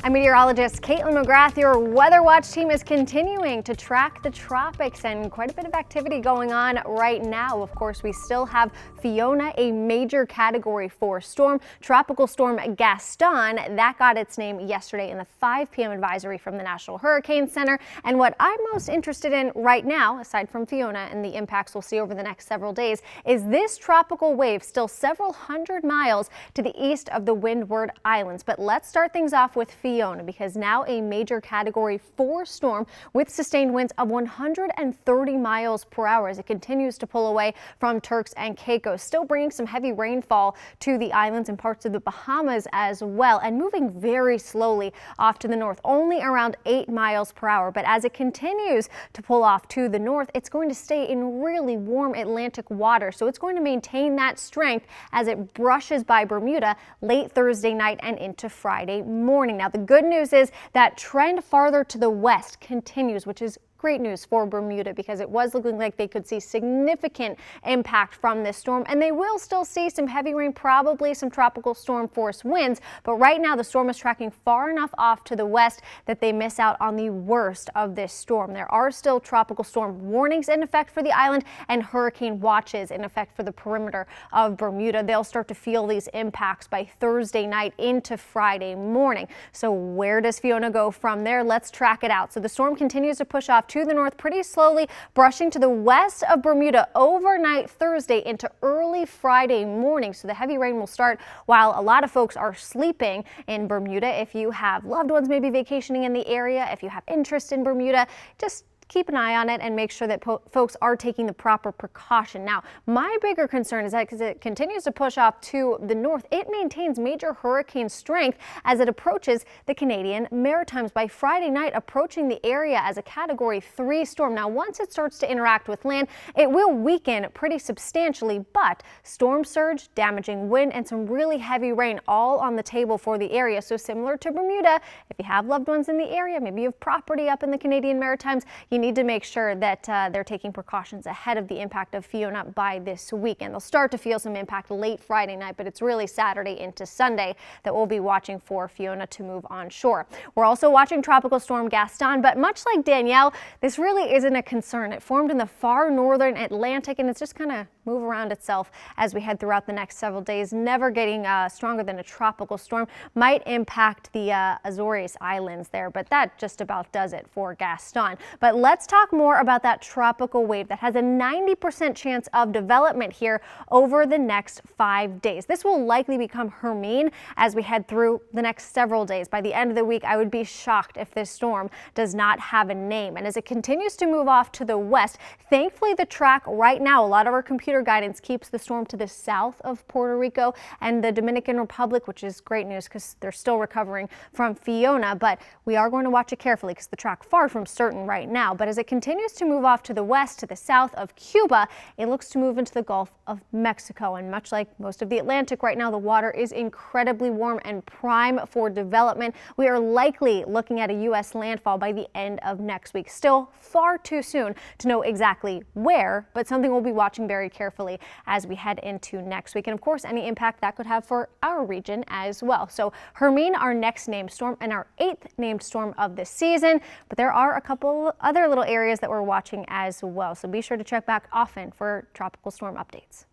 I'm meteorologist Caitlin McGrath. Your Weather Watch team is continuing to track the tropics and quite a bit of activity going on right now. Of course, we still have Fiona, a major Category 4 storm. Tropical storm Gaston, that got its name yesterday in the 5 p.m. advisory from the National Hurricane Center. And what I'm most interested in right now, aside from Fiona and the impacts we'll see over the next several days, is this tropical wave still several hundred miles to the east of the Windward Islands. But let's start things off with Fiona, because now a major Category 4 storm with sustained winds of 130 miles per hour as it continues to pull away from Turks and Caicos, still bringing some heavy rainfall to the islands and parts of the Bahamas as well, and moving very slowly off to the north, only around 8 miles per hour. But as it continues to pull off to the north, it's going to stay in really warm Atlantic water, so it's going to maintain that strength as it brushes by Bermuda late Thursday night and into Friday morning. Now, the good news is that trend farther to the west continues, which is great news for Bermuda, because it was looking like they could see significant impact from this storm, and they will still see some heavy rain, probably some tropical storm force winds. But right now the storm is tracking far enough off to the west that they miss out on the worst of this storm. There are still tropical storm warnings in effect for the island and hurricane watches in effect for the perimeter of Bermuda. They'll start to feel these impacts by Thursday night into Friday morning. So where does Fiona go from there? Let's track it out. So the storm continues to push off to the north pretty slowly, brushing to the west of Bermuda overnight Thursday into early Friday morning. So the heavy rain will start while a lot of folks are sleeping in Bermuda. If you have loved ones maybe vacationing in the area, if you have interest in Bermuda, just keep an eye on it and make sure that folks are taking the proper precaution. Now, my bigger concern is that because it continues to push off to the north, it maintains major hurricane strength as it approaches the Canadian Maritimes. By Friday night, approaching the area as a Category 3 storm. Now, once it starts to interact with land, it will weaken pretty substantially, but storm surge, damaging wind, and some really heavy rain all on the table for the area. So similar to Bermuda, if you have loved ones in the area, maybe you have property up in the Canadian Maritimes, you need to make sure that they're taking precautions ahead of the impact of Fiona by this weekend. They'll start to feel some impact late Friday night, but it's really Saturday into Sunday that we'll be watching for Fiona to move on shore. We're also watching Tropical Storm Gaston, but much like Danielle, this really isn't a concern. It formed in the far northern Atlantic, and it's just kind of move around itself as we head throughout the next several days, never getting stronger than a tropical storm. Might impact the Azores Islands there, but that just about does it for Gaston. But let's talk more about that tropical wave that has a 90% chance of development here over the next 5 days. This will likely become Hermine as we head through the next several days. By the end of the week, I would be shocked if this storm does not have a name. And as it continues to move off to the west, thankfully the track right now, a lot of our computer guidance keeps the storm to the south of Puerto Rico and the Dominican Republic, which is great news because they're still recovering from Fiona. But we are going to watch it carefully because the track far from certain right now. But as it continues to move off to the west, to the south of Cuba, it looks to move into the Gulf of Mexico. And much like most of the Atlantic right now, the water is incredibly warm and prime for development. We are likely looking at a U.S. landfall by the end of next week. Still far too soon to know exactly where, but something we'll be watching very carefully as we head into next week. And of course, any impact that could have for our region as well. So Hermine, our next named storm and our 8th named storm of the season, but there are a couple other little areas that we're watching as well. So be sure to check back often for tropical storm updates.